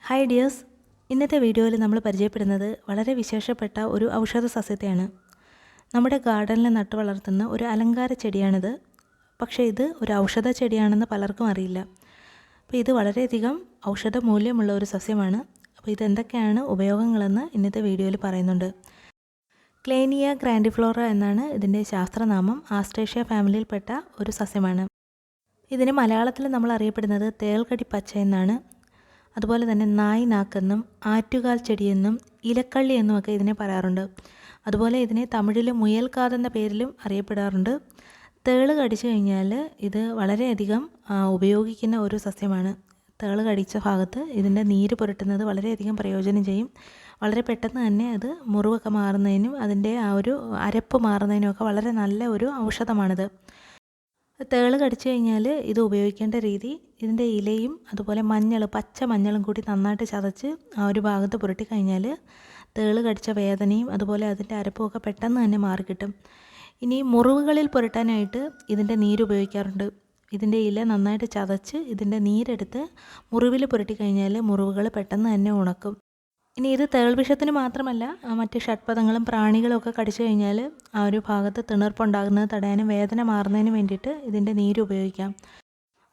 Hi dears, ഇന്നത്തെ വീഡിയോയിൽ നമ്മൾ പരിചയപ്പെടുന്നത് വളരെ വിശേഷപ്പെട്ട ഒരു ഔഷധ സസ്യത്തെയാണ്. നമ്മുടെ ഗാർഡനിൽ നട്ടു വളർത്തുന്ന ഒരു അലങ്കാര ചെടിയാണിത്. പക്ഷേ ഇത് ഒരു ഔഷധ ചെടിയാണെന്ന് പലർക്കും അറിയില്ല. അപ്പോൾ ഇത് വളരെയധികം ഔഷധ മൂല്യമുള്ള ഒരു സസ്യമാണ്. അപ്പോൾ ഇതെന്തൊക്കെയാണ് ഉപയോഗങ്ങളെന്ന് ഇന്നത്തെ വീഡിയോയിൽ പറയുന്നുണ്ട്. ക്ലേനിയ ഗ്രാൻഡിഫ്ലോറ എന്നാണ് ഇതിൻ്റെ ശാസ്ത്രനാമം. ആസ്ട്രേഷ്യ ഫാമിലിയിൽപ്പെട്ട ഒരു സസ്യമാണ്. ഇതിന് മലയാളത്തിൽ നമ്മൾ അറിയപ്പെടുന്നത് തേൾകടി പച്ച എന്നാണ്. അതുപോലെ തന്നെ നായ് നാക്കെന്നും ആറ്റുകാൽ ചെടിയെന്നും ഇലക്കള്ളി എന്നുമൊക്കെ ഇതിനെ പറയാറുണ്ട്. അതുപോലെ ഇതിനെ തമിഴിൽ മുയൽക്കാത് എന്ന പേരിലും അറിയപ്പെടാറുണ്ട്. തേള് കടിച്ചു കഴിഞ്ഞാൽ ഇത് വളരെയധികം ഉപയോഗിക്കുന്ന ഒരു സസ്യമാണ്. തേള് കടിച്ച ഭാഗത്ത് ഇതിൻ്റെ നീര് പുരട്ടുന്നത് വളരെയധികം പ്രയോജനം ചെയ്യും. വളരെ പെട്ടെന്ന് തന്നെ അത് മുറിവൊക്കെ മാറുന്നതിനും അതിൻ്റെ ആ ഒരു അരപ്പ് മാറുന്നതിനുമൊക്കെ വളരെ നല്ല ഒരു ഔഷധമാണിത്. തേള് കടിച്ചു കഴിഞ്ഞാൽ ഇത് ഉപയോഗിക്കേണ്ട രീതി, ഇതിൻ്റെ ഇലയും അതുപോലെ മഞ്ഞൾ, പച്ച മഞ്ഞളും കൂടി നന്നായിട്ട് ചതച്ച് ആ ഒരു ഭാഗത്ത് പുരട്ടി കഴിഞ്ഞാൽ തേള് കടിച്ച വേദനയും അതുപോലെ അതിൻ്റെ അരപ്പുമൊക്കെ പെട്ടെന്ന് തന്നെ മാറിക്കിട്ടും. ഇനി മുറിവുകളിൽ പുരട്ടാനായിട്ട് ഇതിൻ്റെ നീര് ഉപയോഗിക്കാറുണ്ട്. ഇതിൻ്റെ ഇല നന്നായിട്ട് ചതച്ച് ഇതിൻ്റെ നീരെടുത്ത് മുറിവിൽ പുരട്ടി കഴിഞ്ഞാൽ മുറിവുകൾ പെട്ടെന്ന് തന്നെ ഉണക്കും. ഇനി ഇത് തേൾവിഷത്തിന് മാത്രമല്ല, മറ്റ് ഷഡ്പദങ്ങളും പ്രാണികളും ഒക്കെ കടിച്ചു കഴിഞ്ഞാൽ ആ ഒരു ഭാഗത്ത് തിണർപ്പുണ്ടാകുന്നത് തടയാനും വേദന മാറുന്നതിനും വേണ്ടിയിട്ട് ഇതിൻ്റെ നീര് ഉപയോഗിക്കാം.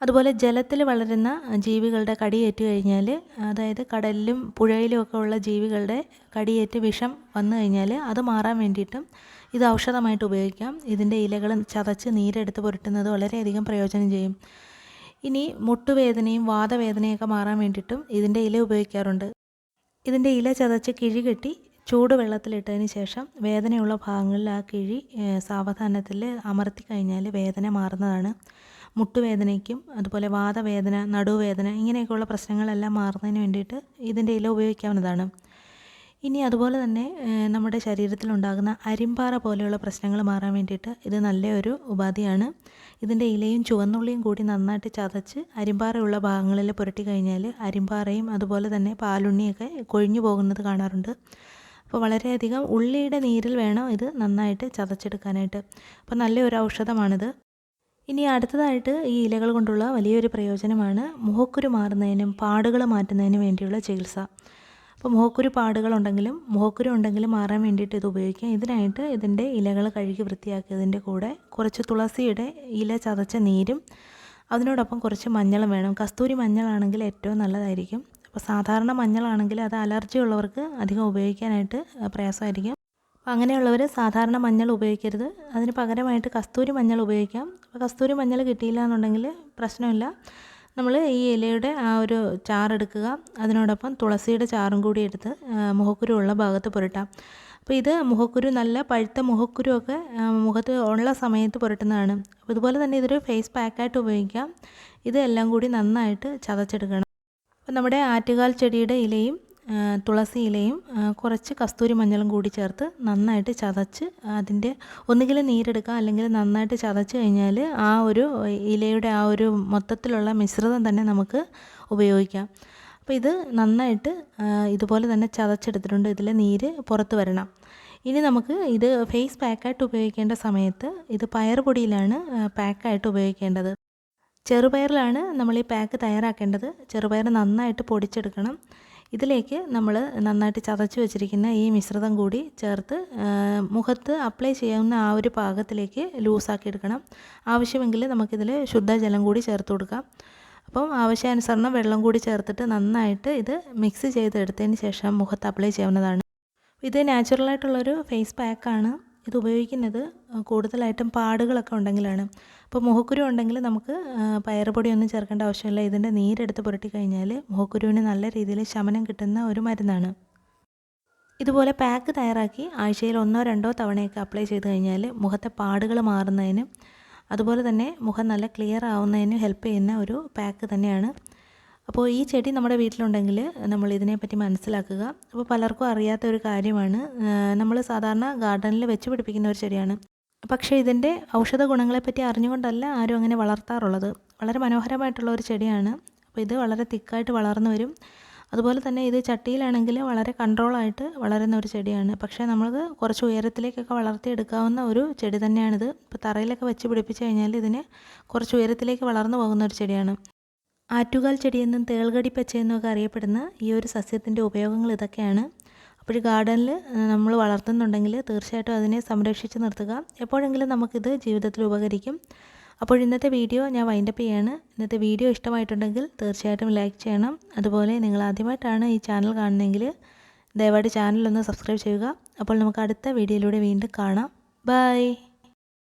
അതുപോലെ ജലത്തിൽ വളരുന്ന ജീവികളുടെ കടിയേറ്റ് കഴിഞ്ഞാൽ, അതായത് കടലിലും പുഴയിലും ഒക്കെ ഉള്ള ജീവികളുടെ കടിയേറ്റ് വിഷം വന്നു കഴിഞ്ഞാൽ അത് മാറാൻ വേണ്ടിയിട്ടും ഇത് ഔഷധമായിട്ട് ഉപയോഗിക്കാം. ഇതിൻ്റെ ഇലകൾ ചതച്ച് നീരെടുത്ത് പുരട്ടുന്നത് വളരെയധികം പ്രയോജനം ചെയ്യും. ഇനി മുട്ടുവേദനയും വാതവേദനയൊക്കെ മാറാൻ വേണ്ടിയിട്ടും ഇതിൻ്റെ ഇല ഉപയോഗിക്കാറുണ്ട്. ഇതിൻ്റെ ഇല ചതച്ച് കിഴി കെട്ടി ചൂടുവെള്ളത്തിലിട്ടതിന് ശേഷം വേദനയുള്ള ഭാഗങ്ങളിൽ ആ കിഴി സാവധാനത്തിൽ അമർത്തി കഴിഞ്ഞാൽ വേദന മാറുന്നതാണ്. മുട്ടുവേദനയ്ക്കും അതുപോലെ വാതവേദന, നടുവേദന ഇങ്ങനെയൊക്കെയുള്ള പ്രശ്നങ്ങളെല്ലാം മാറുന്നതിന് വേണ്ടിയിട്ട് ഇതിൻ്റെ ഇല ഉപയോഗിക്കാവുന്നതാണ്. ഇനി അതുപോലെ തന്നെ നമ്മുടെ ശരീരത്തിലുണ്ടാകുന്ന അരിമ്പാറ പോലെയുള്ള പ്രശ്നങ്ങൾ മാറാൻ വേണ്ടിയിട്ട് ഇത് നല്ലൊരു ഉപാധിയാണ്. ഇതിൻ്റെ ഇലയും ചുവന്നുള്ളിയും കൂടി നന്നായിട്ട് ചതച്ച് അരിമ്പാറയുള്ള ഭാഗങ്ങളിൽ പുരട്ടി കഴിഞ്ഞാൽ അരിമ്പാറയും അതുപോലെ തന്നെ പാലുണ്ണിയൊക്കെ കൊഴിഞ്ഞു പോകുന്നത് കാണാറുണ്ട്. അപ്പോൾ വളരെയധികം ഉള്ളിയുടെ നീരിൽ വേണം ഇത് നന്നായിട്ട് ചതച്ചെടുക്കാനായിട്ട്. അപ്പോൾ നല്ലൊരു ഔഷധമാണിത്. ഇനി അടുത്തതായിട്ട് ഈ ഇലകൾ കൊണ്ടുള്ള വലിയൊരു പ്രയോജനമാണ് മുഖക്കുരു മാറുന്നതിനും പാടുകൾ മാറ്റുന്നതിനും വേണ്ടിയുള്ള ചികിത്സ. അപ്പോൾ മുഖക്കുരു ഉണ്ടെങ്കിലും മാറാൻ വേണ്ടിയിട്ട് ഇത് ഉപയോഗിക്കാം. ഇതിനായിട്ട് ഇതിൻ്റെ ഇലകൾ കഴുകി വൃത്തിയാക്കിയതിൻ്റെ കൂടെ കുറച്ച് തുളസിയുടെ ഇല ചതച്ച നീരും അതിനോടൊപ്പം കുറച്ച് മഞ്ഞളും വേണം. കസ്തൂരി മഞ്ഞളാണെങ്കിൽ ഏറ്റവും നല്ലതായിരിക്കും. അപ്പോൾ സാധാരണ മഞ്ഞളാണെങ്കിൽ അത് അലർജി ഉള്ളവർക്ക് അധികം ഉപയോഗിക്കാനായിട്ട് പ്രയാസമായിരിക്കും. അപ്പോൾ അങ്ങനെയുള്ളവർ സാധാരണ മഞ്ഞൾ ഉപയോഗിക്കരുത്. അതിന് പകരമായിട്ട് കസ്തൂരി മഞ്ഞൾ ഉപയോഗിക്കാം. അപ്പോൾ കസ്തൂരി മഞ്ഞൾ കിട്ടിയില്ല എന്നുണ്ടെങ്കിൽ പ്രശ്നമില്ല. നമ്മൾ ഈ ഇലയുടെ ആ ഒരു ചാറെടുക്കുക, അതിനോടൊപ്പം തുളസിയുടെ ചാറും കൂടി എടുത്ത് മുഖക്കുരു ഉള്ള ഭാഗത്ത് പുരട്ടാം. അപ്പോൾ ഇത് മുഖക്കുരു, നല്ല പഴുത്ത മുഖക്കുരുവൊക്കെ മുഖത്ത് ഉള്ള സമയത്ത് പുരട്ടുന്നതാണ്. അപ്പോൾ ഇതുപോലെ തന്നെ ഇതൊരു ഫേസ് പാക്കായിട്ട് ഉപയോഗിക്കാം. ഇതെല്ലാം കൂടി നന്നായിട്ട് ചതച്ചെടുക്കണം. അപ്പോൾ നമ്മുടെ ആറ്റുകാൽ ചെടിയുടെ ഇലയും തുളസി ഇലയും കുറച്ച് കസ്തൂരി മഞ്ഞളും കൂടി ചേർത്ത് നന്നായിട്ട് ചതച്ച് അതിൻ്റെ ഒന്നുകിൽ നീരെടുക്കുക അല്ലെങ്കിൽ നന്നായിട്ട് ചതച്ച് കഴിഞ്ഞാൽ ആ ഒരു ഇലയുടെ ആ ഒരു മൊത്തത്തിലുള്ള മിശ്രിതം തന്നെ നമുക്ക് ഉപയോഗിക്കാം. അപ്പോൾ ഇത് നന്നായിട്ട് ഇതുപോലെ തന്നെ ചതച്ചെടുത്തിട്ടുണ്ട്. ഇതിലെ നീര് പുറത്ത് വരണം. ഇനി നമുക്ക് ഇത് ഫേസ് പാക്കായിട്ട് ഉപയോഗിക്കേണ്ട സമയത്ത് ഇത് പയറുപൊടിയിലാണ് പാക്കായിട്ട് ഉപയോഗിക്കേണ്ടത്. ചെറുപയറിലാണ് നമ്മൾ ഈ പാക്ക് തയ്യാറാക്കേണ്ടത്. ചെറുപയർ നന്നായിട്ട് പൊടിച്ചെടുക്കണം. ഇതിലേക്ക് നമ്മൾ നന്നായിട്ട് ചതച്ച് വെച്ചിരിക്കുന്ന ഈ മിശ്രിതം കൂടി ചേർത്ത് മുഖത്ത് അപ്ലൈ ചെയ്യാവുന്ന ആ ഒരു പാകത്തിലേക്ക് ലൂസാക്കി എടുക്കണം. ആവശ്യമെങ്കിൽ നമുക്കിതിൽ ശുദ്ധജലം കൂടി ചേർത്ത് കൊടുക്കാം. അപ്പം ആവശ്യാനുസരണം വെള്ളം കൂടി ചേർത്തിട്ട് നന്നായിട്ട് ഇത് മിക്സ് ചെയ്തെടുത്തതിന് ശേഷം മുഖത്ത് അപ്ലൈ ചെയ്യാവുന്നതാണ്. ഇത് നാച്ചുറലായിട്ടുള്ളൊരു ഫേസ് പാക്കാണ്. ഇത് ഉപയോഗിക്കുന്നത് കൂടുതലായിട്ടും പാടുകളൊക്കെ ഉണ്ടെങ്കിലാണ്. അപ്പോൾ മുഖക്കുരു ഉണ്ടെങ്കിൽ നമുക്ക് പയറുപൊടിയൊന്നും ചേർക്കേണ്ട ആവശ്യമില്ല. ഇതിൻ്റെ നീരെടുത്ത് പുരട്ടി കഴിഞ്ഞാൽ മുഖക്കുരുവിന് നല്ല രീതിയിൽ ശമനം കിട്ടുന്ന ഒരു മരുന്നാണ്. ഇതുപോലെ പാക്ക് തയ്യാറാക്കി ആഴ്ചയിൽ 1-2 തവണയൊക്കെ അപ്ലൈ ചെയ്ത് കഴിഞ്ഞാൽ മുഖത്തെ പാടുകൾ മാറുന്നതിനും അതുപോലെ തന്നെ മുഖം നല്ല ക്ലിയർ ആവുന്നതിനും ഹെൽപ്പ് ചെയ്യുന്ന ഒരു പാക്ക് തന്നെയാണ്. അപ്പോൾ ഈ ചെടി നമ്മുടെ വീട്ടിലുണ്ടെങ്കിൽ നമ്മൾ ഇതിനെപ്പറ്റി മനസ്സിലാക്കുക. അപ്പോൾ പലർക്കും അറിയാത്ത ഒരു കാര്യമാണ്, നമ്മൾ സാധാരണ ഗാർഡനിൽ വെച്ച് പിടിപ്പിക്കുന്ന ഒരു ചെടിയാണ്. പക്ഷേ ഇതിൻ്റെ ഔഷധ ഗുണങ്ങളെപ്പറ്റി അറിഞ്ഞുകൊണ്ടല്ല ആരും അങ്ങനെ വളർത്താറുള്ളത്. വളരെ മനോഹരമായിട്ടുള്ള ഒരു ചെടിയാണ്. അപ്പോൾ ഇത് വളരെ തിക്കായിട്ട് വളർന്നു വരും. അതുപോലെ തന്നെ ഇത് ചട്ടിയിലാണെങ്കിൽ വളരെ കൺട്രോളായിട്ട് വളരുന്ന ഒരു ചെടിയാണ്. പക്ഷേ നമുക്ക് കുറച്ച് ഉയരത്തിലേക്കൊക്കെ വളർത്തിയെടുക്കാവുന്ന ഒരു ചെടി തന്നെയാണിത്. ഇപ്പോൾ തറയിലൊക്കെ വെച്ച് പിടിപ്പിച്ച് കഴിഞ്ഞാൽ ഇതിന് കുറച്ച് ഉയരത്തിലേക്ക് വളർന്നു പോകുന്ന ഒരു ചെടിയാണ്. ആറ്റുകാൽ ചെടിയെന്നും തേൾകടിപ്പച്ചയെന്നും ഒക്കെ അറിയപ്പെടുന്ന ഈ ഒരു സസ്യത്തിൻ്റെ ഉപയോഗങ്ങൾ ഇതൊക്കെയാണ്. അപ്പോൾ ഗാർഡനിൽ നമ്മൾ വളർത്തുന്നുണ്ടെങ്കിൽ തീർച്ചയായിട്ടും അതിനെ സംരക്ഷിച്ച് നിർത്തുക. എപ്പോഴെങ്കിലും നമുക്കിത് ജീവിതത്തിൽ ഉപകരിക്കും. അപ്പോൾ ഇന്നത്തെ വീഡിയോ ഞാൻ വൈൻഡപ്പ് ചെയ്യാണ്. ഇന്നത്തെ വീഡിയോ ഇഷ്ടമായിട്ടുണ്ടെങ്കിൽ തീർച്ചയായിട്ടും ലൈക്ക് ചെയ്യണം. അതുപോലെ നിങ്ങൾ ആദ്യമായിട്ടാണ് ഈ ചാനൽ കാണുന്നതെങ്കിൽ ദയവായിട്ട് ചാനലൊന്ന് സബ്സ്ക്രൈബ് ചെയ്യുക. അപ്പോൾ നമുക്ക് അടുത്ത വീഡിയോയിലൂടെ വീണ്ടും കാണാം. ബൈ.